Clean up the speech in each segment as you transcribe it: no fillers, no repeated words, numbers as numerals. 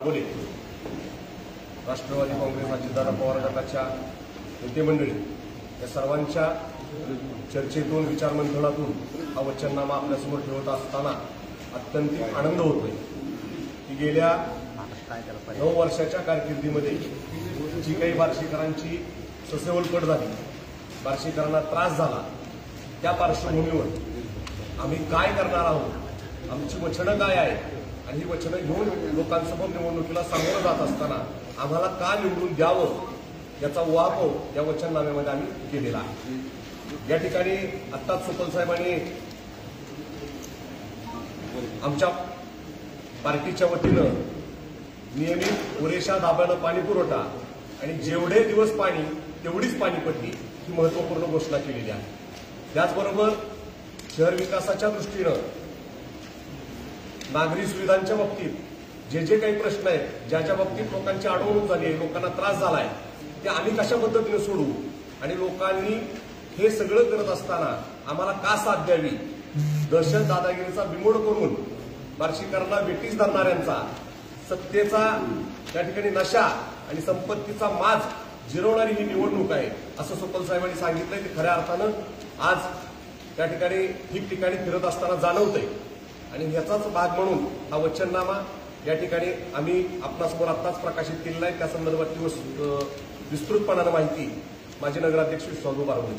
बोले राष्ट्रवादी काँग्रेस अजितदादा पवार गटाच्या नेते मंडळी या सर्वांच्या चर्चेतून विचारमंथनातून हा वचननामा आपल्यासमोर ठेवत असताना अत्यंत आनंद होतोय की गेल्या 9 वर्षाच्या कारकिर्दीमध्ये जी काही बार्शीकरांची ससेवलपट झाली, बार्शीकरांना त्रास झाला, त्या पार्श्वभूमीवर आम्ही काय करणार आहोत, आमची वचनं काय आहेत आणि ही वचनं घेऊन लोकांसमोर निवडणुकीला सामोरं जात असताना आम्हाला का निवडून द्यावं याचा उहापोह या वचननाम्यामध्ये आम्ही केलेला आहे। या ठिकाणी आत्ताच सुपल साहेबांनी आमच्या पार्टीच्या वतीनं नियमित पुरेशा दाबानं पाणी पुरवठा आणि जेवढे दिवस पाणी तेवढीच पाणीपट्टी ही महत्त्वपूर्ण घोषणा केलेली आहे। त्याचबरोबर शहर विकासाच्या दृष्टीनं नागरी सुविधांच्या बाबतीत जे काही प्रश्न आहेत, ज्या बाबतीत लोकांची अडवणूक झाली आहे, लोकांना त्रास झाला आहे, ते आम्ही कशा पद्धतीने सोडू आणि लोकांनी हे सगळं करत असताना आम्हाला का साथ द्यावी, दहशत दादागिरीचा बिमोड करून बार्शीकरांना वेठीस धरणाऱ्यांचा सत्तेचा त्या ठिकाणी नशा आणि संपत्तीचा माज जिरवणारी ही निवडणूक आहे असं सुपल साहेबांनी सांगितलंय। ते खऱ्या अर्थानं आज त्या ठिकाणी ठिकठिकाणी फिरत असताना जाणवतंय आणि याचाच भाग म्हणून हा वचननामा या ठिकाणी आम्ही आपणासमोर आत्ताच प्रकाशित केलेला आहे। त्या संदर्भातली विस्तृतपणानं माहिती माजी नगराध्यक्ष विश्वासभाऊ बारवणे।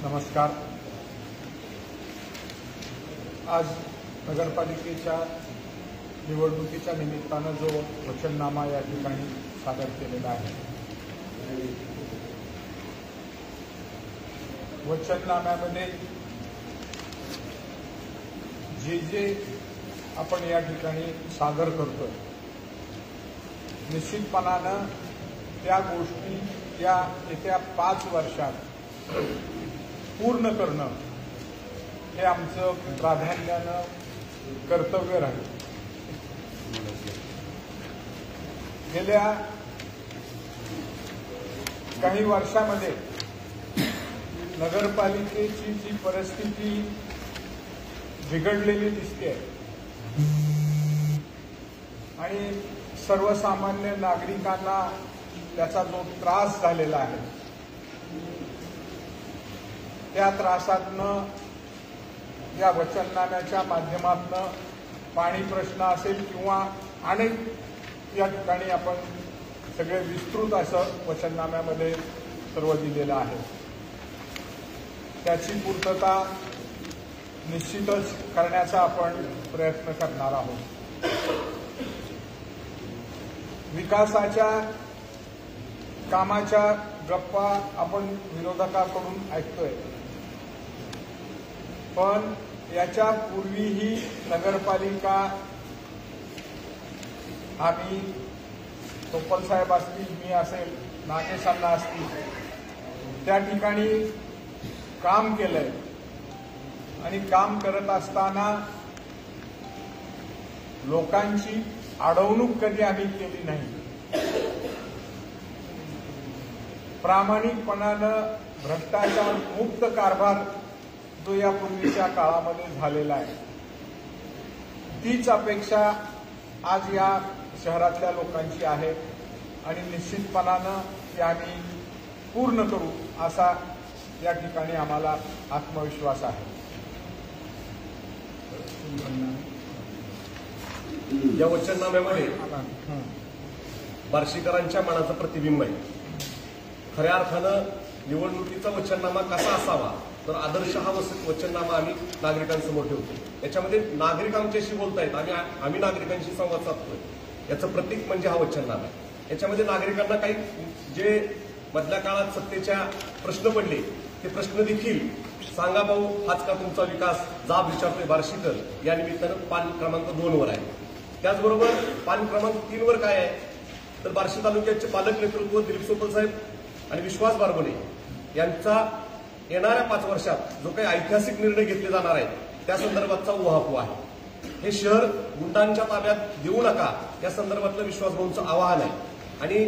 नमस्कार। आज नगरपालिकेच्या निवडणुकीच्या निमित्तानं जो वचननामा या ठिकाणी सादर केलेला आहे, वचननाम्यामध्ये जे आपण या ठिकाणी सादर करतोय, निश्चितपणानं त्या गोष्टी त्या येत्या 5 वर्षात पूर्ण करणं हे आमचं प्राधान्यानं कर्तव्य राहील। गेल्या काही वर्षामध्ये नगरपालिकेची जी परिस्थिती बिघडलेली दिसते आणि सर्वसामान्य नागरिकांना त्याचा जो त्रास झालेला आहे, त्या त्रासातनं या वचननाम्याच्या माध्यमातून पाणी प्रश्न असेल किंवा अनेक या ठिकाणी आपण सगळे विस्तृत असं वचननाम्यामध्ये सर्व दिलेलं आहे। त्याची पूर्तता निश्चितच करण्याचा आपण प्रयत्न करणार आहोत। विकासाच्या कामाच्या गप्पा आपण विरोधकांकडून ऐकतोय, पण याच्या पूर्वीही नगरपालिका आम्ही सुपल साहेब असतील, मी असेल, नागेश अण्णा असतील, त्या ठिकाणी काम केलंय आणि काम करत असताना लोकांची अडवणूक कधी आम्ही केली नाही। प्रामाणिकपणानं भ्रष्टाचार मुक्त कारभार जो यापूर्वीच्या काळामध्ये झालेला आहे, तीच अपेक्षा आज या शहरातल्या लोकांची आहे आणि निश्चितपणानं ती आम्ही पूर्ण करू असा या ठिकाणी आम्हाला आत्मविश्वास आहे। या वचननाम्यामध्ये बार्शीकरांच्या मनाचं प्रतिबिंब आहे। खऱ्या अर्थानं निवडणुकीचा वचननामा कसा असावा, तर आदर्श हा वचननामा आम्ही नागरिकांसमोर ठेवतो। याच्यामध्ये नागरिक आमच्याशी बोलतायत, आम्ही नागरिकांशी संवाद साधतोय, याचं प्रतीक म्हणजे हा वचननामा आहे। याच्यामध्ये नागरिकांना काही जे मधल्या काळात सत्तेच्या प्रश्न पडले ते प्रश्न देखील सांगा भाऊ, हाच का तुमचा विकास, जाब विचारतोय बार्शीकर, या निमित्तानं पान क्रमांक 2 वर आहे। त्याचबरोबर पान क्रमांक 3 वर काय आहे, तर बार्शी तालुक्याचे पालक नेतृत्व दिलीप सुपल साहेब आणि विश्वास बारवणे यांचा येणाऱ्या 5 वर्षात जो काही ऐतिहासिक निर्णय घेतले जाणार आहेत त्या संदर्भातचा उहापोह आहे। हे शहर गुंडांच्या ताब्यात देऊ नका या संदर्भातलं विश्वासभाऊंचं आवाहन आहे। आणि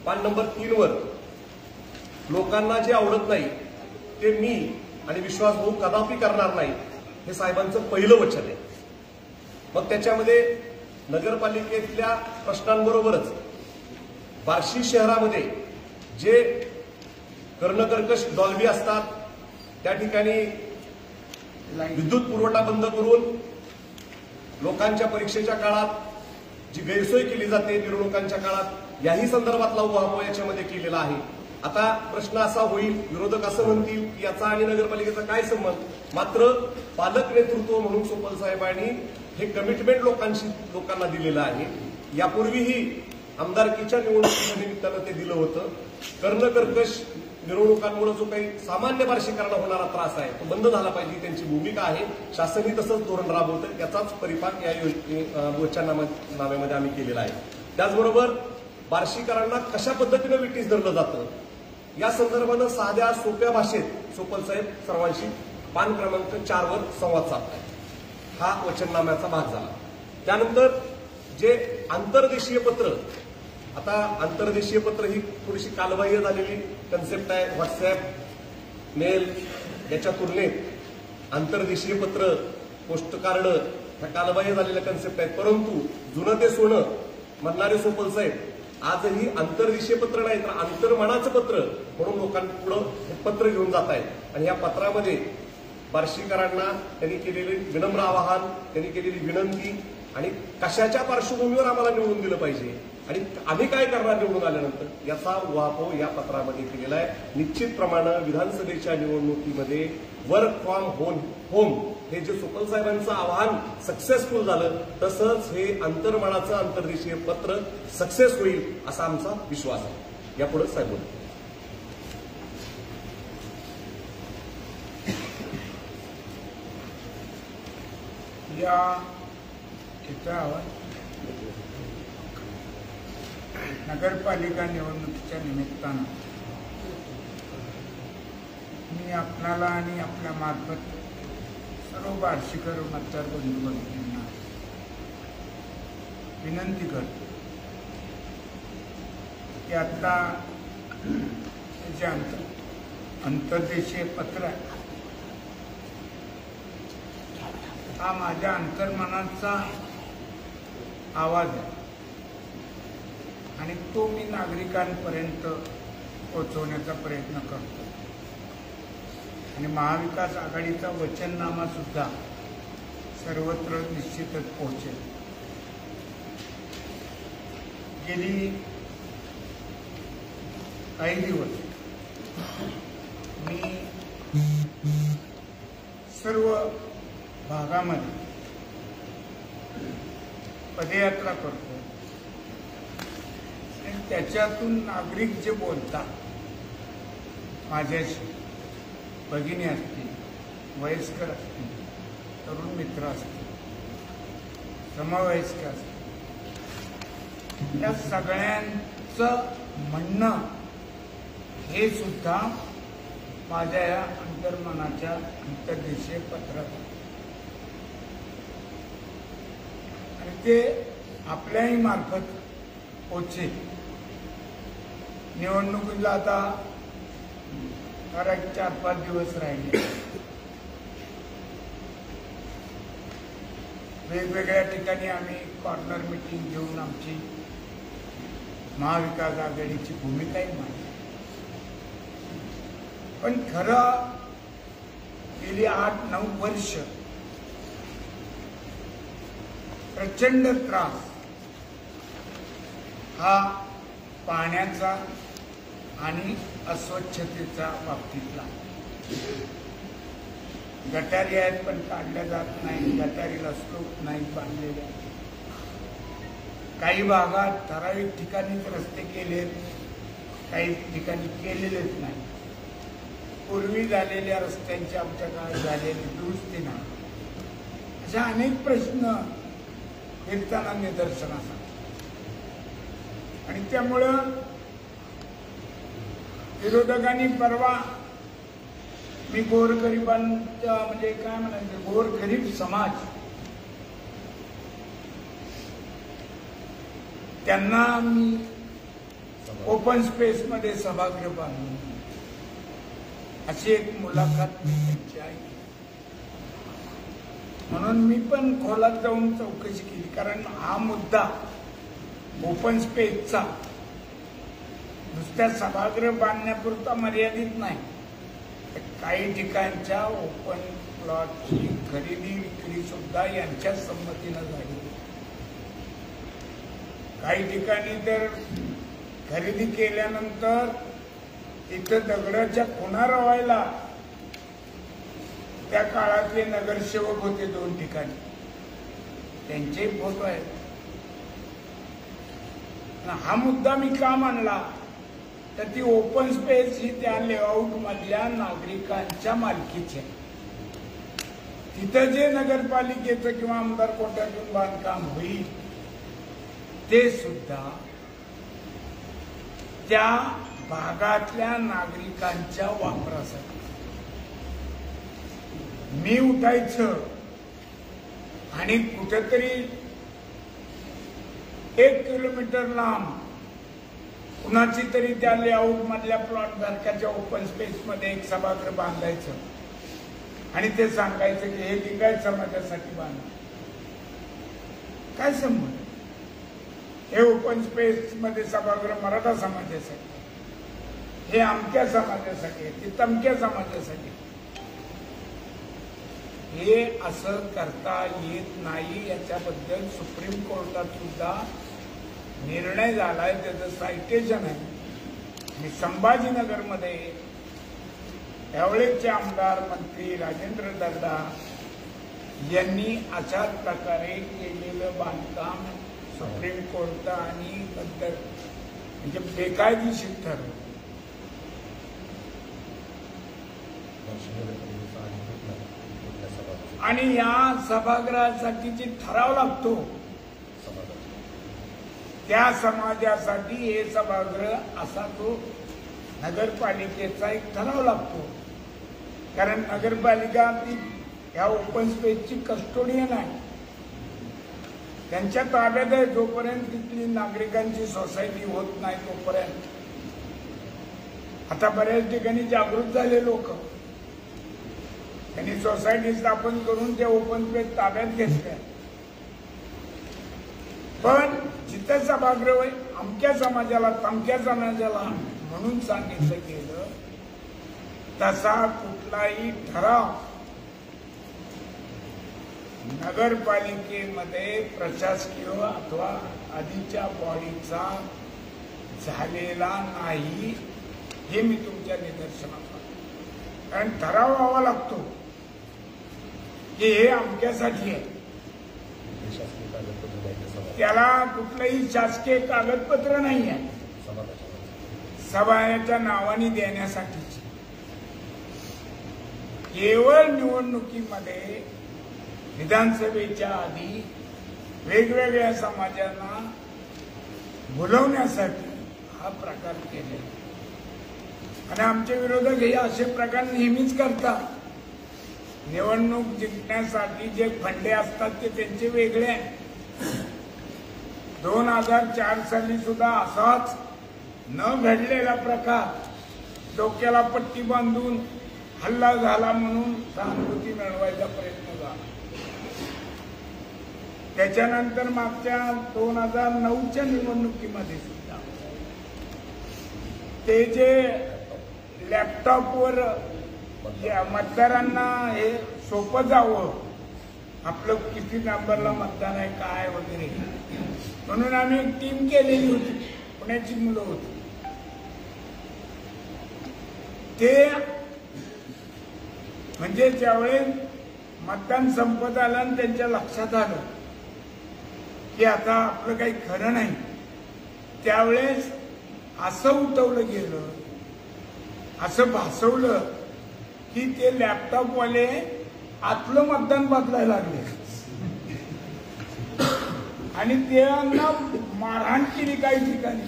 पान नंबर 3 वर लोकांना जे आवडत नाही ते मी आणि विश्वासभाऊ कदापि करणार नाही, हे साहेबांचं पहिलं वचन आहे। मग त्याच्यामध्ये नगरपालिकेतल्या प्रश्नांबरोबरच बार्शी शहरामध्ये जे कर्णकर्कश डॉल्बी असतात, त्या ठिकाणी विद्युत पुरवठा बंद करून लोकांच्या परीक्षेच्या काळात जी गैरसोय केली जाते मिरवणुकांच्या काळात, याही संदर्भातला उहापोह याच्यामध्ये केलेला आहे. आता प्रश्न असा होईल, विरोधक असं म्हणतील की याचा आणि नगरपालिकेचा काय संबंध. मात्र पालक नेतृत्व म्हणून सोपल साहेबांनी हे कमिटमेंट लोकांना दिलेलं आहे. यापूर्वीही आमदारकीच्या निवडणुकीच्या निमित्तानं ते दिलं होतं. कर्णकर्कश मिरवणुकांमुळे जो काही सामान्य बार्शीकरांना होणारा त्रास आहे तो बंद झाला पाहिजे, त्यांची भूमिका आहे. शासनही तसंच धोरण राबवतं, याचाच परिपाक या वचननाम्यामध्ये आम्ही केलेला आहे. त्याचबरोबर बार्शीकरांना कशा पद्धतीनं विटीस धरलं जातं या संदर्भानं साध्या सोप्या भाषेत सोपल साहेब सर्वांशी पान क्रमांक 4 वर संवाद साधताय. हा वचननाम्याचा भाग झाला. त्यानंतर जे आंतरदेशीय पत्र, आता आंतरदेशीय पत्र ही थोडीशी कालबाह्य झालेली कन्सेप्ट आहे. व्हॉट्सअप, मेल याच्या तुलनेत आंतरदेशीय पत्र, पोस्ट कार्ड ह्या कालबाह्य झालेल्या कन्सेप्ट आहेत. परंतु जुनं ते सोनं म्हणणारे सोपल साहेब आजही आंतरदेशीय पत्र नाही तर आंतरमनाचं पत्र म्हणून लोकांपुढे हे पत्र घेऊन जात आहेत. आणि या पत्रामध्ये बार्शीकरांना त्यांनी केलेले विनम्र आवाहन, त्यांनी केलेली विनंती आणि कशाच्या पार्श्वभूमीवर आम्हाला निवडून दिलं पाहिजे आणि आम्ही काय करणार निवडून आल्यानंतर याचा उहापोह या पत्रामध्ये केलेला आहे. निश्चितप्रमाणे विधानसभेच्या निवडणुकीमध्ये वर्क फ्रॉम होम हे जे सोपल साहेबांचं आवाहन सक्सेसफुल झालं, तसंच हे अंतर्मनाचं आंतरदेशीय पत्र सक्सेस होईल असा आमचा विश्वास आहे. यापुढे साहेब बोलतो. या चित्रावर नगरपालिका निवडणुकीच्या निमित्तानं मी आपणाला आणि आपल्या मार्फत सर्व बार्शीकर मतदार बंधू भगिनींना विनंती करतो की आता जे अंतर्देशीय पत्र आहे हा माझ्या अंतर्मनाचा आवाज आहे आणि तो मी नागरिकांपर्यंत पोहोचवण्याचा प्रयत्न करतो. आणि महाविकास आघाडीचा वचननामा सुद्धा सर्वत्र निश्चितच पोहोचेल. गेली काही दिवस मी सर्व भागामध्ये पदयात्रा करतो आणि त्याच्यातून नागरिक जे बोलतात माझ्याशी, भगिनी असतील, वयस्कर असतील, तरुण मित्र असतील, समवयस्क असतील, या सगळ्यांचं म्हणणं हे सुद्धा माझ्या या अंतर्मनाच्या अंतर्देशीय पत्रात आणि ते आपल्याही मार्फत पोचेल. निवडणुकीला आता 4-5 दिवस राहिले. वेगवेगळ्या ठिकाणी आम्ही कॉर्नर मीटिंग घेऊन आमची महाविकास आघाडीची भूमिकाही मांडली. पण खरं गेली 8-9 वर्ष प्रचंड त्रास हा पाण्याचा आणि अस्वच्छतेचा बाबतीतला. गटारी आहेत पण काढल्या जात नाही, गटारीला स्लोप नाही बांधलेले. काही भागात ठराविक ठिकाणीच रस्ते केलेत, काही ठिकाणी केलेलेच नाही. पूर्वी झालेल्या रस्त्यांची आमच्या काळात झालेली दुरुस्ती नाही. अशा अनेक प्रश्न फिरताना निदर्शनास आले आणि त्यामुळं विरोधकांनी परवा मी गोरगरिबांच्या म्हणजे काय म्हणायचं गोरगरीब समाज त्यांना मी ओपन स्पेस मध्ये सभागृह बांधून अशी एक मुलाखत त्यांची आहे. म्हणून मी पण खोलात जाऊन चौकशी केली, कारण हा मुद्दा ओपन स्पेसचा नुसत्या सभागृह बांधण्यापुरता मर्यादित नाही, तर काही ठिकाणच्या ओपन प्लॉटची खरेदी विक्री सुद्धा यांच्या संमतीनं झाली. काही ठिकाणी तर खरेदी केल्यानंतर तिथं दगडाच्या खुणा रवायला त्या काळातले नगरसेवक होते 2 ठिकाणी, त्यांचे फोटो आहेत. हा मुद्दा मी का मांडला, तर ती ओपन स्पेस ही त्या लेआउट मधल्या नागरिकांच्या मालकीची आहे. तिथं जे नगरपालिकेचं किंवा आमदार कोट्यातून बांधकाम होईल ते सुद्धा त्या भागातल्या नागरिकांच्या वापरासाठी. मी उठायचं आणि कुठेतरी 1 किलोमीटर लांब कुणाची तरी त्या लेआउट मधल्या प्लॉट धारकाच्या ओपन स्पेस मध्ये एक सभागृह बांधायचं आणि ते सांगायचं की हे लिंगायत समाजासाठी बांध. काय संबंध? हे ओपन स्पेस मध्ये सभागृह मराठा समाजासाठी, हे अमक्या समाजासाठी, ते तमक्या समाजासाठी. हे असं करता येत नाही. याच्याबद्दल सुप्रीम कोर्टात सुद्धा निर्णय झालाय, त्याचं सायटेशन आहे. आणि संभाजीनगरमध्ये त्यावेळेचे आमदार मंत्री राजेंद्र दर्डा यांनी अशाच प्रकारे केलेलं बांधकाम सुप्रीम कोर्ट आणि म्हणजे बेकायदेशीर ठरवलं. आणि या सभागृहासाठी जे ठराव लागतो त्या समाजासाठी हे सभागृह असा तो नगरपालिकेचा एक ठराव लागतो. कारण नगरपालिका ती या ओपन स्पेसची कस्टोडियन आहे, त्यांच्या ताब्यात आहे. जोपर्यंत तिथली नागरिकांची सोसायटी होत नाही तोपर्यंत. आता बऱ्याच ठिकाणी जागृत झाले लोक, त्यांनी सोसायटी स्थापन करून ते ओपन स्पेस ताब्यात घेतल्या. पण जिथं सभागृह अमक्या समाजाला तमक्या समाजाला म्हणून सांगितलं गेलं, तसा कुठलाही ठराव नगरपालिकेमध्ये प्रशासकीय अथवा आधीच्या बॉडीचा झालेला नाही, हे मी तुमच्या निदर्शनात आणतो. कारण ठराव व्हावा लागतो की हे अमक्यासाठी आहे, त्याला कुठलंही शासकीय कागदपत्र नाही आहे, सभाच्या नावाने देण्यासाठीची. केवळ निवडणुकीमध्ये विधानसभेच्या आधी वेगवेगळ्या समाजांना बोलवण्यासाठी हा प्रकार केला. आणि आमचे विरोधक हे असे प्रकार नेहमीच करतात. निवडणूक जिंकण्यासाठी जे फंडे असतात ते त्यांचे वेगळे आहे. 2004 साली सुद्धा असाच न घडलेला प्रकार, डोक्याला पट्टी बांधून हल्ला झाला म्हणून सहानुभूती मिळवायचा प्रयत्न झाला. त्याच्यानंतर मागच्या 2009च्या निवडणुकीमध्ये सुद्धा ते जे लॅपटॉपवर मतदारांना हे सोपं जावं, आपलं किती नंबरला मतदान आहे काय वगैरे, म्हणून आम्ही एक टीम केलेली होती, पुण्याची मुलं होती. ते म्हणजे ज्यावेळेस मतदान संपत आलं आणि त्यांच्या लक्षात आलं की आता आपलं काही खरं नाही, त्यावेळेस असं उठवलं गेलं, असं भासवलं की ते लॅपटॉपवाले आतलं मतदान बदलायला लागले आणि त्यांना मारहाण केली. काही ठिकाणी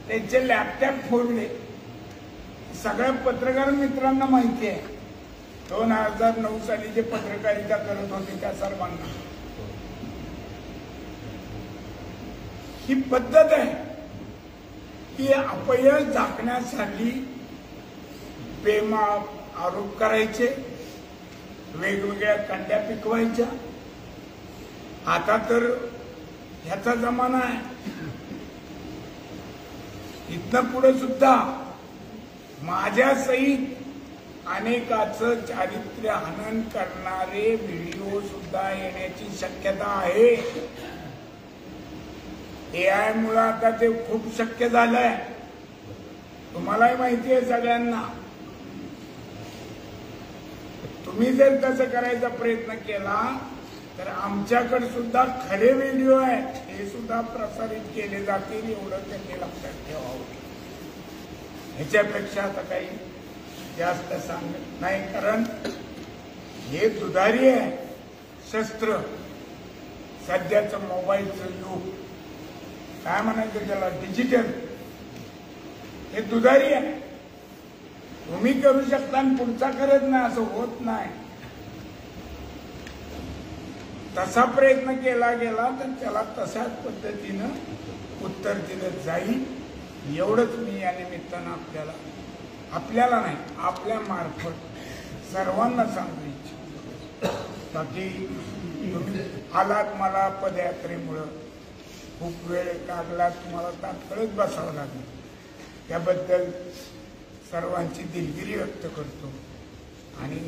त्यांचे लॅपटॉप फोडले. सगळ्या पत्रकार मित्रांना माहिती आहे, 2009 साली जे पत्रकारिता करत होते त्या सर्वांना. ही पद्धत आहे की अपयश झाकण्यासाठी बेमाप आरोप करायचे वेगवेगळ्या कंड्या पिकवायच्या. आता तर ह्याचा जमाना आहे. इथनं पुढे सुद्धा माझ्या सहित अनेकाचं चारित्र्य हनन करणारे व्हिडिओ सुद्धा येण्याची शक्यता आहे. AI मुळे आता ते खूप शक्य झालंय. तुम्हालाही माहिती आहे सगळ्यांना. तुम्ही जर तसं करायचा प्रयत्न केला तर आमच्याकडे सुद्धा खरे व्हिडिओ आहेत, हे सुद्धा प्रसारित केले जातील, एवढं त्यांनी लक्षात ठेवावं. ह्याच्यापेक्षा आता काही जास्त सांगत नाही, कारण हे दुधारी आहे शस्त्र. सध्याचं मोबाईलचं युग, काय म्हणायचं त्याला, डिजिटल, हे दुधारी आहे. तुम्ही करू शकता आणि पुढचा करत नाही असं होत नाही. तसा प्रयत्न केला गेला तर त्याला तशाच पद्धतीनं उत्तर दिलं जाईल. एवढंच मी या निमित्तानं आपल्याला नाही, आपल्या मार्फत सर्वांना सांगू इच्छितो. बाकी तुम्ही आलात, मला पदयात्रेमुळं खूप वेळ लागला, तुम्हाला तात्काळच बसावं लागलं, त्याबद्दल सर्वांची दिलगिरी व्यक्त करतो आणि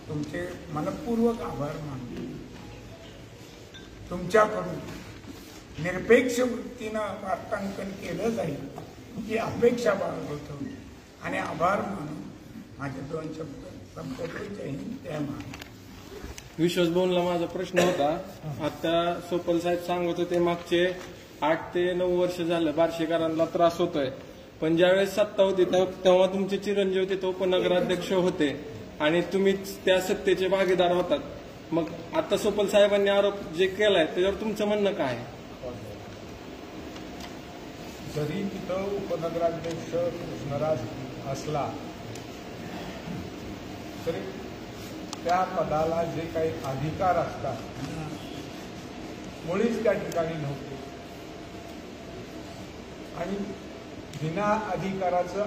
तुमचे मनपूर्वक आभार मानतो. तुमच्याकडून निरपेक्ष वृत्तीनं वार्तांकन केलं जाईल ही अपेक्षा बाळगतो आणि आभार मानून माझे 2 शब्द संपवतो. जय हिंद, जय महाराष्ट्र. विश्वास भाऊंना माझा प्रश्न होता. आता सोपल साहेब सांगत होते मागचे 8 ते 9 वर्ष झालं बार्शीकरांना त्रास होतोय, पण ज्यावेळेस सत्ता होती तेव्हा तुमचे चिरंजीव तिथे उपनगराध्यक्ष होते आणि तुम्ही त्या सत्तेचे भागीदार होतात. मग आता सोपल साहेबांनी आरोप जे केलाय त्याच्यावर तुमचं म्हणणं काय आहे? जरी तिथं उपनगराध्यक्ष कृष्णराज असला तरी त्या पदाला जे काही अधिकार असतात मुळीच त्या ठिकाणी नव्हते आणि बिना अधिकाराचं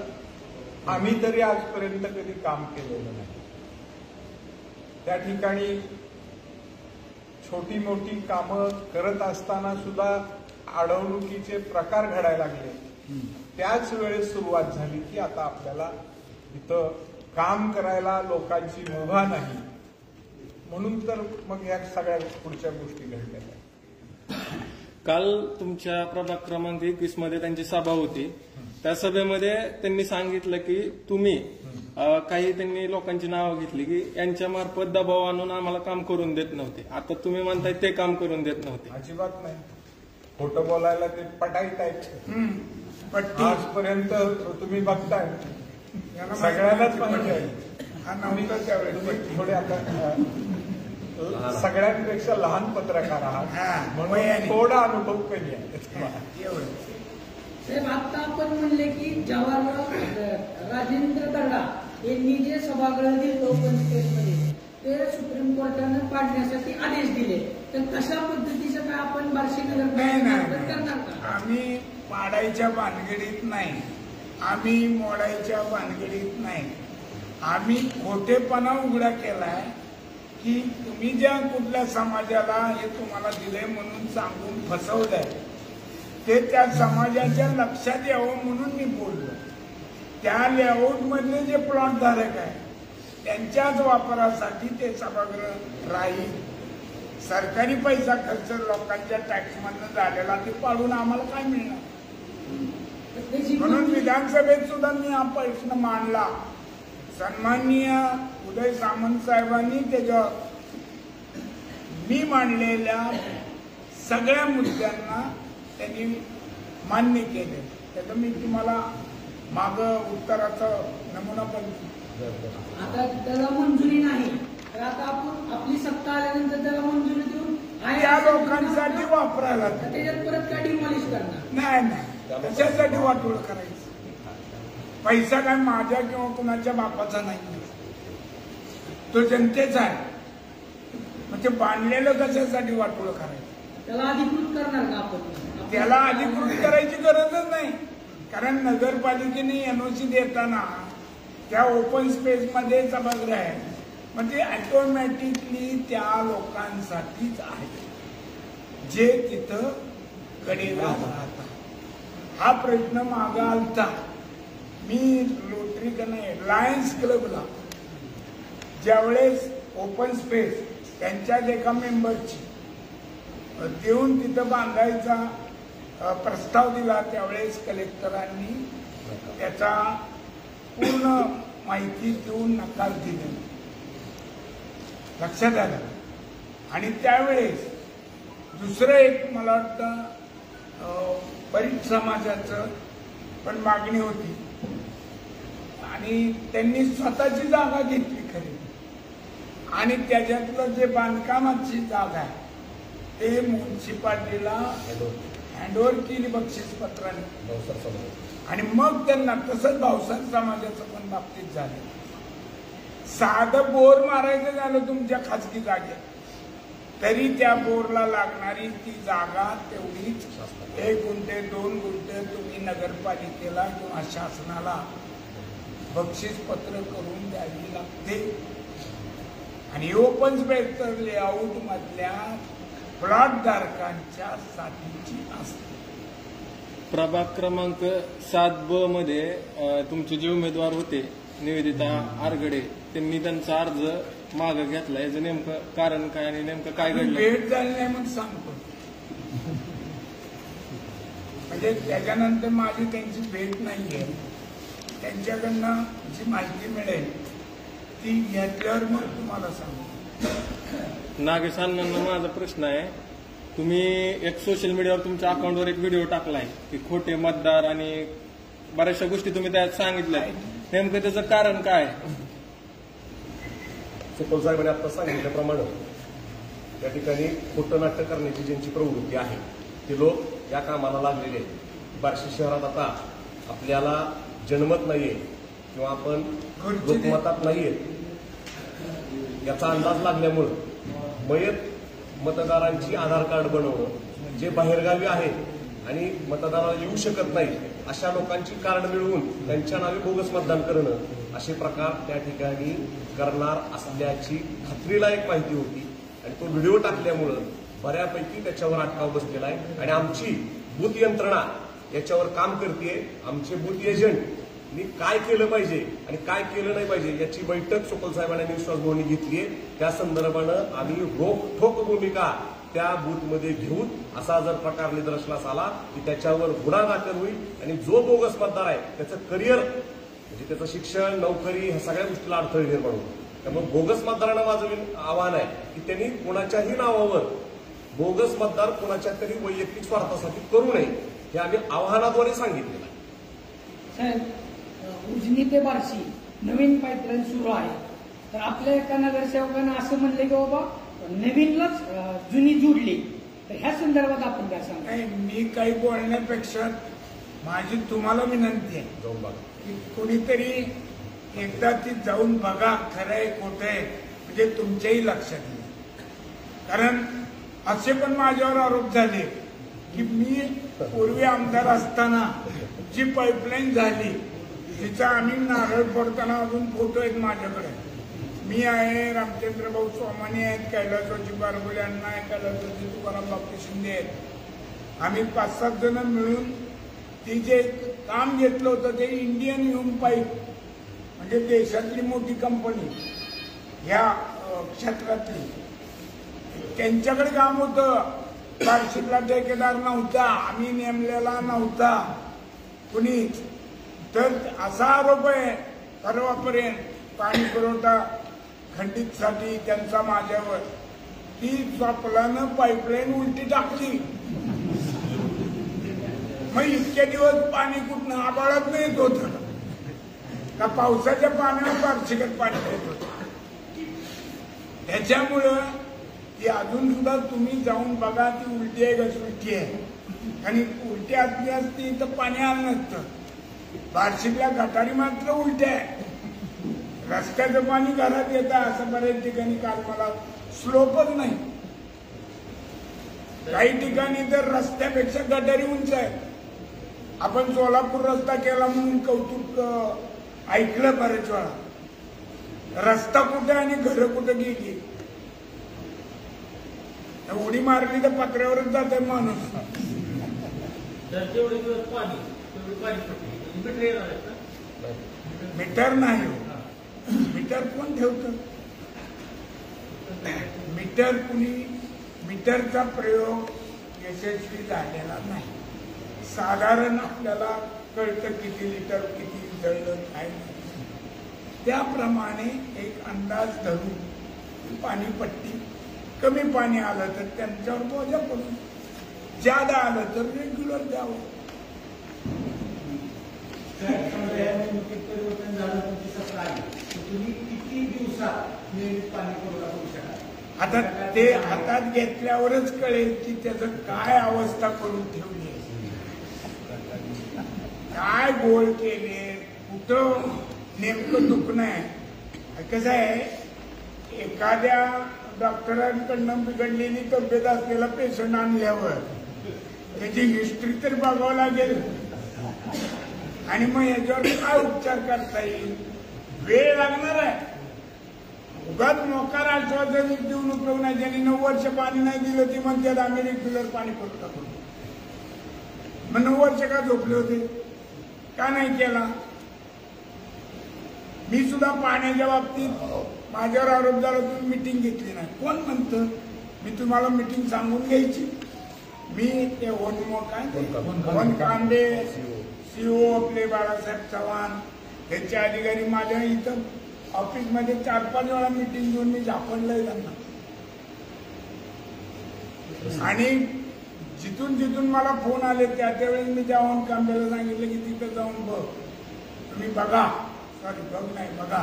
आम्ही तरी आजपर्यंत कधी काम केलेलं नाही. त्या ठिकाणी छोटी मोठी कामं करत असताना सुद्धा अडवणुकीचे प्रकार घडायला लागले. त्याच वेळेस सुरुवात झाली की आता आपल्याला इथं काम करायला लोकांची मुभा नाही, म्हणून तर मग या सगळ्या पुढच्या गोष्टी घडल्या. काल तुमच्या प्रभाग क्रमांक 21 मध्ये त्यांची सभा होती. त्या सभेमध्ये त्यांनी सांगितलं की तुम्ही काही त्यांनी लोकांची नावं घेतली की यांच्या मार्फत दबाव आणून आम्हाला काम करून देत नव्हते. आता तुम्ही म्हणताय ते काम करून देत नव्हते. अजिबात नाही. खोटं बोलायला ते पटाईत आहेत. आजपर्यंत तुम्ही बघताय, सगळ्यांनाच माहिती आहे. थोडे आता सगळ्यांपेक्षा लहान पत्रकार आहात म्हणून थोडा अनुभव कमी आहे. साहेब, आता आपण म्हणले की जवाहरलाल राजेंद्र दर्डा यांनी जे सभागृह दिलं ओपन स्पेसमध्ये ते सुप्रीम कोर्टानं पाडण्यासाठी आदेश दिले, तर कशा पद्धतीचं काय आपण बार्शी नगर करणार का? आम्ही पाडायच्या भानगडीत नाही, आम्ही मोडायच्या भानगडीत नाही. आम्ही खोटेपणा उघडा केलाय की तुम्ही ज्या कुठल्या समाजाला हे तुम्हाला दिलंय म्हणून सांगून फसवलंय ते त्या समाजाच्या लक्षात यावं म्हणून मी बोललो. त्या लेआउट मधले जे प्लॉट धारक आहे त्यांच्याच वापरासाठी ते सभागृह राहील. सरकारी पैसा खर्च लोकांच्या टॅक्समधनं झालेला ते पाडून आम्हाला काय मिळणार? म्हणून विधानसभेत सुद्धा मी हा प्रश्न मांडला. सन्माननीय उदय सामंत साहेबांनी त्याच्या मी मांडलेल्या सगळ्या मुद्द्यांना त्यांनी मान्य केले. त्याचं मी तुम्हाला माग उत्तराचा नमुना पण आता त्याला मंजुरी नाही, तर आता आपण आपली सत्ता आल्यानंतर त्याला मंजुरी देऊन त्या लोकांसाठी वापरायला त्याच्यात परत काय डिमॉलिश करणार नाही. त्याच्यासाठी वाटोळ करायचं. पैसा काय माझ्या किंवा कुणाच्या बापाचा नाही, तो जनतेचा आहे. म्हणजे बांधलेलं कशासाठी वाटोळ करायचं? त्याला अधिकृत करणार का आपण? त्याला अधिकृत करायची गरजच नाही, कारण नगरपालिकेने NOC देताना त्या ओपन स्पेस मध्ये सभागृह आहे म्हणजे ऑटोमॅटिकली त्या लोकांसाठीच आहे जे तिथं कडेला राहतात. हा प्रश्न मागा आलता. मी रोटरी का नाही लायन्स क्लबला ज्यावेळेस ओपन स्पेस त्यांच्याच एका मेंबरची देऊन तिथं बांधायचा प्रस्ताव दिला, त्यावेळेस कलेक्टरांनी त्याचा पूर्ण माहिती देऊन नकार दिले. लक्षात आलं. आणि त्यावेळेस दुसरं एक मला वाटतं परीट समाजाचं पण मागणी होती आणि त्यांनी स्वतःची जागा घेतली खरी आणि त्याच्यातलं जे बांधकामाची जागा आहे ते म्युन्सिपाल्टीला हँडओव्हर केली बक्षीसपत्राने आणि मग त्यांना तसंच भावसार समाजाचं पण बाबतीत झालं. साधं बोर मारायचं झालं तुमच्या खाजगी जागेत तरी त्या बोरला लागणारी ती जागा तेवढीच 1 गुंठे 2 गुंठे तुम्ही नगरपालिकेला किंवा शासनाला बक्षीसपत्र करून द्यावी लागते. आणि ओपन स्पेस लेआउट मधल्या प्लॉट धारकांच्या साठीची असते. प्रभाग क्रमांक 7B मध्ये तुमचे जे उमेदवार होते निवेदिता आरगडे त्यांनी त्यांचा अर्ज मागे घेतला. याचं नेमकं कारण काय आणि नेमकं काय घडलं? भेट झाली नाही मग सांगतो. म्हणजे त्याच्यानंतर माझी त्यांची भेट नाहीये. त्यांच्याकडनं जी माहिती मिळेल ती घेतल्यावर मग तुम्हाला सांगतो. नागेश अण्णांना माझा प्रश्न आहे, तुम्ही एक सोशल मीडियावर तुमच्या अकाउंटवर एक व्हिडिओ टाकलाय की खोटे मतदार आणि बऱ्याचशा गोष्टी तुम्ही त्यात सांगितल्या. नेमकं त्याचं कारण काय? सुपल साहेबांनी आता सांगितल्याप्रमाणे या ठिकाणी खोटं नाट्य करण्याची ज्यांची प्रवृत्ती आहे ते लोक या कामाला लागलेले आहेत. बार्शी शहरात आता आपल्याला जनमत नाहीये किंवा आपण लोकमतात नाहीये याचा अंदाज लागल्यामुळं मयत मतदारांची आधार कार्ड बनवणं, जे बाहेरगावी आहेत आणि मतदाराला येऊ शकत नाही अशा लोकांची कार्ड मिळवून त्यांच्या नावे बोगस मतदान करणं, असे प्रकार त्या ठिकाणी करणार असल्याची खात्रीला एक माहिती होती आणि तो व्हिडिओ टाकल्यामुळं बऱ्यापैकी त्याच्यावर अटकाव बसलेला आहे. आणि आमची बूथ यंत्रणा याच्यावर काम करते. आमचे बूथ एजंटनी काय केलं पाहिजे आणि काय केलं नाही पाहिजे याची बैठक सुपल साहेबांनी विश्वासभवनी घेतली आहे. त्या संदर्भानं आम्ही रोखठोक भूमिका त्या बूथमध्ये घेऊन असा जर प्रकार निदर्शनास आला की त्याच्यावर गुन्हा दाखल होईल आणि जो बोगस मतदार आहे त्याचं करिअर म्हणजे त्याचं शिक्षण, नोकरी ह्या सगळ्या गोष्टीला अडथळे निर्माण होतो. त्यामुळे बोगस मतदारांना माझं आव्हान आहे की त्यांनी कोणाच्याही नावावर बोगस मतदार कोणाच्या तरी वैयक्तिक स्वार्थासाठी करू नये, हे आम्ही आव्हानाद्वारे सांगितलेलं आहे. साहेब, उजनी ते बार्शी नवीन पाईपलाईन सुरू आहे, तर आपल्या एका नगरसेवकानं असं म्हणले की बाबा नवीनलाच जुनी जोडली, तर ह्या संदर्भात आपण काय सांगा? नाही, मी काही बोलण्यापेक्षा माझी तुम्हाला विनंती आहे जाऊन बघा की कोणीतरी एकदा ती जाऊन बघा खरं आहे खोटं आहे, म्हणजे तुमच्याही लक्षात येईल. कारण असे पण माझ्यावर आरोप झाले की मी पूर्वी आमदार असताना जी पाईपलाईन झाली तिचा आम्ही नारळ फोडताना अजून फोटो आहेत माझ्याकडे. मी आहे, रामचंद्र भाऊ सोमानी आहेत, कैलासवाची बारगुले अण्णा आहे, कैलासवाची तुकाराम बापू शिंदे आहेत. आम्ही 5-7 जण मिळून ती जे काम घेतलं होतं ते इंडियन ह्यूम पाईप म्हणजे देशातली मोठी कंपनी ह्या क्षेत्रातली, त्यांच्याकडे काम होतं. बार्शीतला ठेकेदार नव्हता, आम्ही नेमलेला नव्हता कुणीच. तर असा आरोप आहे परवापर्यंत पाणी पुरवठा खंडितसाठी त्यांचा माझ्यावर, ती स्वप्नानं पाईपलाईन उलटी टाकली. मग इतके दिवस पाणी कुठनं आबाळात नाही येत होतं का पावसाच्या पाण्यावर बार्शीगत पाणी येत होतं. त्याच्यामुळं ती अजून सुद्धा तुम्ही जाऊन बघा, ती उलटी आहे का सुलटी आहे. आणि उलटी असली असती तर पाणी आलं नसतं. बार्शीतल्या गटारी मात्र उलट्या आहे. रस्त्याचं पाणी घरात येतं असं बऱ्याच ठिकाणी. काल मला स्लोपच नाही, काही ठिकाणी तर रस्त्यापेक्षा गटारी उंच आहे. आपण सोलापूर रस्ता केला म्हणून कौतुक ऐकलं बरेच वेळा. रस्ता कुठे आणि घरं कुठं गेली. उडी मारली तर पत्र्यावरच जाते माणूस. मीटर नाही हो. मीटर कोण ठेवतं? मीटरचा प्रयोग यशस्वी झालेला नाही. साधारण आपल्याला कळतं किती लिटर किती जळलं काय. त्याप्रमाणे एक अंदाज धरून पाणीपट्टी, कमी पाणी आलं तर त्यांच्यावर बोजा पडून, ज्यादा आलं तर रेग्युलर द्यावं. परिवर्तन झालं तुमची सत्र आहे, तुम्ही किती दिवसात नियमित पाणी पुरवठा करू शकाल? आता ते हातात घेतल्यावरच कळेल की त्याचं काय अवस्था करून ठेवली आहे, काय गोळ केले, कुठं नेमकं दुखणं आहे. कसं आहे, एखाद्या डॉक्टरांकडनं बिघडलेली तब्येत असलेला पेशंट आणल्यावर त्याची हिस्ट्री तर बघावं लागेल आणि मग याच्यावर काय उपचार करता येईल. वेळ लागणार आहे. उगाच मोकार आश्वासन देऊन उपयोग नाही. ज्यांनी 9 वर्ष पाणी नाही दिलं ते म्हणतात आम्ही रेग्युलर पाणी पुरवठा करू. मग 9 वर्ष का झोपले होते, का नाही केला? मी सुद्धा पाण्याच्या बाबतीत माझ्यावर आरोप झाला तुम्ही मिटिंग घेतली नाही. कोण म्हणतं? मी तुम्हाला मिटिंग सांगून घ्यायची. मी ते वन कांडे, सीओ आपले बाळासाहेब चव्हाण, त्यांचे अधिकारी माझ्या इथं ऑफिसमध्ये 4-5 वेळा मिटिंग घेऊन मी झापडलंय त्यांना. आणि जिथून जिथून मला फोन आले त्यावेळेस मी त्या वन कांडेला सांगितलं की तिथं जाऊन बघ, तुम्ही बघा, सॉरी बघ नाही बघा.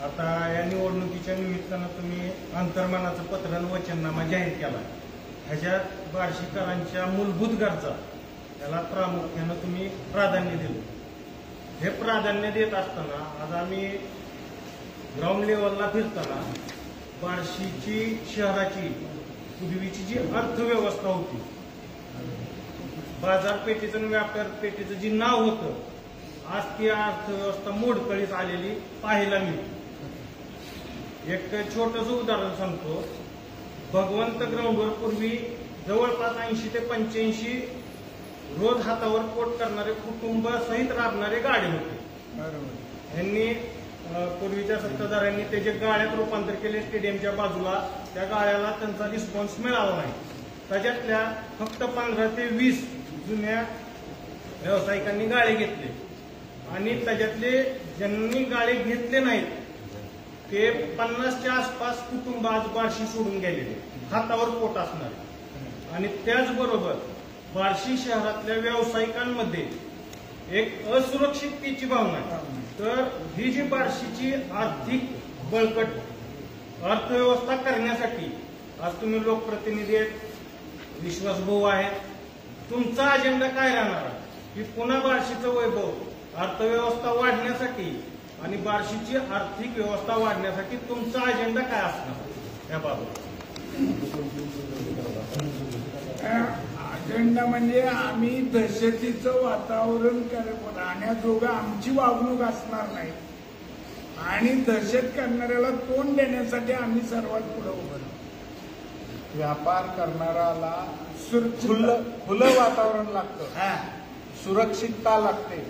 आता या निवडणुकीच्या निमित्तानं तुम्ही अंतर्मनाचं पत्र आणि वचननामा जाहीर केला. ह्याच्यात बार्शीकरांच्या मूलभूत गरजा याला प्रामुख्यानं तुम्ही प्राधान्य दिलं. हे प्राधान्य देत असताना आज आम्ही ग्राउंड लेवलला फिरताना बार्शीची शहराची पूर्वीची जी अर्थव्यवस्था होती, बाजारपेठेचं आणि व्यापारपेठेचं जे नाव होतं, आज ती अर्थव्यवस्था मोडकळीस आलेली पाहायला मिळते. एक छोटंसं उदाहरण सांगतो. भगवंत ग्राउंडवर पूर्वी जवळपास 80 ते 85 रोज हातावर पोट करणारे कुटुंब सहित राबणारे गाडे होते. यांनी पूर्वीच्या सत्ताधाऱ्यांनी त्याचे गाड्यात रूपांतर केले स्टेडियमच्या बाजूला. त्या गाड्याला त्यांचा रिस्पॉन्स मिळाला नाही. त्याच्यातल्या फक्त 15 ते 20 जुन्या व्यावसायिकांनी गाळे घेतले आणि त्याच्यातले ज्यांनी गाळे घेतले नाहीत ते 50च्या आसपास कुटुंब आज बार्शी सोडून गेलेले, हातावर पोट असणार. आणि त्याचबरोबर बार्शी शहरातल्या व्यावसायिकांमध्ये एक असुरक्षिततेची भावना आहे. तर ही जी बार्शीची आर्थिक बळकट अर्थव्यवस्था करण्यासाठी आज तुम्ही लोकप्रतिनिधी आहेत, विश्वासभाऊ आहेत, तुमचा अजेंडा काय राहणार आहे की पुन्हा बार्शीचं वैभव अर्थव्यवस्था वाढण्यासाठी आणि बार्शीची आर्थिक व्यवस्था वाढण्यासाठी तुमचा अजेंडा काय असणार याबाबत? अजेंडा म्हणजे आम्ही दहशतीचं वातावरण राहण्याजोगं आमची वागणूक असणार नाही आणि दहशत करणाऱ्याला तोंड देण्यासाठी आम्ही सर्वात पुढे उभं राहू. व्यापार करणाऱ्याला खुलं वातावरण लागतं, सुरक्षितता लागते.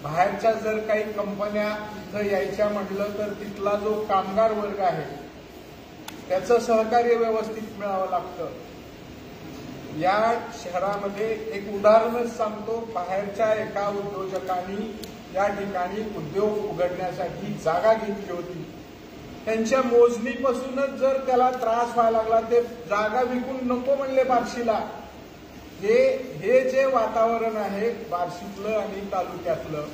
बाहेरच्या जर काही कंपन्या इथं यायच्या म्हटलं तर तिथला जो कामगार वर्ग आहे त्याचं सहकार्य व्यवस्थित मिळावं लागतं. या शहरामध्ये एक उदाहरणच सांगतो. बाहेरच्या एका उद्योजकांनी या ठिकाणी उद्योग उघडण्यासाठी जागा घेतली होती. त्यांच्या मोजणीपासूनच जर त्याला त्रास व्हायला लागला, ते जागा विकून नको म्हणले बार्शीला. हे जे वातावरण आहे बार्शीतलं आणि तालुक्यातलं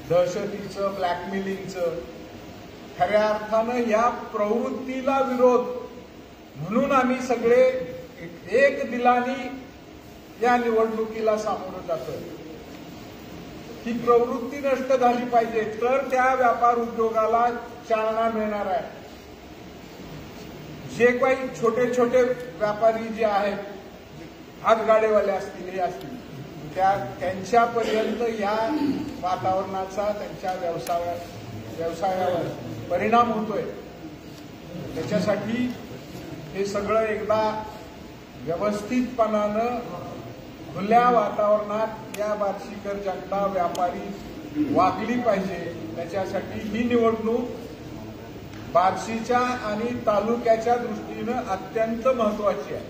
दहशतीचं, ब्लॅकमेलिंगचं, खऱ्या अर्थानं या प्रवृत्तीला विरोध म्हणून आम्ही सगळे एक दिलानी या निवडणुकीला सामोरं जातोय. ही प्रवृत्ती नष्ट झाली पाहिजे, तर त्या व्यापार उद्योगाला चालना मिळणार आहे. जे काही छोटे छोटे व्यापारी जे आहेत, हातगाडेवाले असतील, हे असतील, त्यांच्यापर्यंत या वातावरणाचा त्यांच्या व्यवसायावर परिणाम होतोय. त्याच्यासाठी हे सगळं एकदा व्यवस्थितपणानं खुल्या वातावरणात या बार्शीकर जनता व्यापारी वागली पाहिजे. त्याच्यासाठी ही निवडणूक बार्शीच्या आणि तालुक्याच्या दृष्टीनं अत्यंत महत्वाची आहे.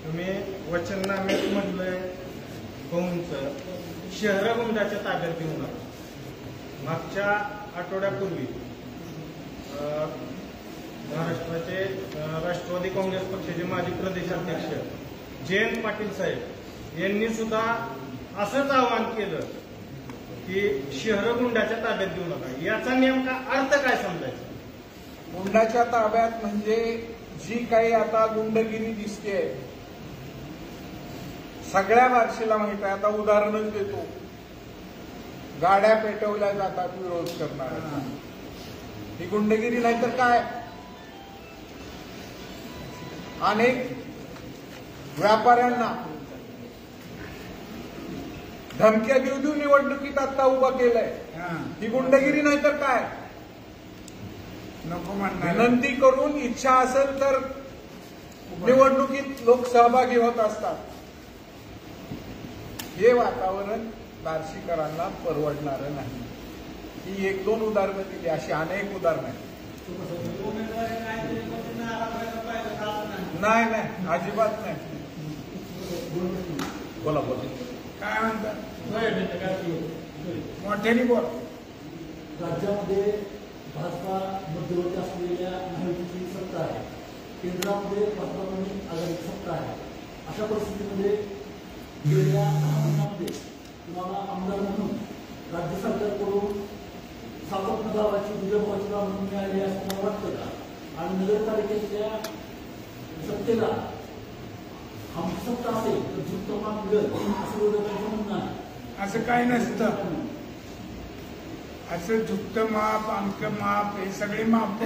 तुम्ही वचननाम्यात म्हणलंय भाऊंचं शहर गुंडाच्या ताब्यात घेऊ नका. मागच्या आठवड्यापूर्वी महाराष्ट्राचे राष्ट्रवादी काँग्रेस पक्षाचे माजी प्रदेशाध्यक्ष जयंत पाटील साहेब यांनी सुद्धा असंच आवाहन केलं की शहर गुंडाच्या ताब्यात घेऊ नका. याचा नेमका अर्थ काय समजायचा? गुंडाच्या ताब्यात म्हणजे जी काही आता गुंडगिरी दिसते सगळ्या बार्शीला माहित आहे. आता उदाहरणच देतो, गाड्या पेटवल्या जातात विरोध करणार, ही गुंडगिरी नाही तर काय? अनेक व्यापाऱ्यांना धमक्या देऊ निवडणुकीत आता उभं केलंय, ही गुंडगिरी नाही तर काय? नको म्हणणार. विनंती करून इच्छा असेल तर निवडणुकीत लोक सहभागी होत असतात. हे वातावरण बार्शीकरांना परवडणारं नाही. ही 1-2 उदाहरणं दिली, अशी अनेक उदाहरणं आहेत. नाही, अजिबात नाही. बोला बोला. काय म्हणतात मोठ्याने बोल. राज्यामध्ये भाजपा मध्यवर्ती असलेल्या महायुतीची सत्ता आहे, केंद्रामध्ये भाजपाकडून आघाडीची सत्ता आहे. अशा परिस्थितीमध्ये गेल्या 6 महिन्यामध्ये तुम्हाला आमदार म्हणून राज्य सरकारकडून सातत्य गावाची विजयभावाची म्हणून मिळाली असं मला वाटतं का? आणि नगरपालिकेच्या सत्तेला आमची सत्ता असेल तर झुकतं माप मिळेल असं विरोधकांचं म्हणणं आहे. असं काही नसतं. असं झुकतं माप, आमचं माप, हे सगळे माप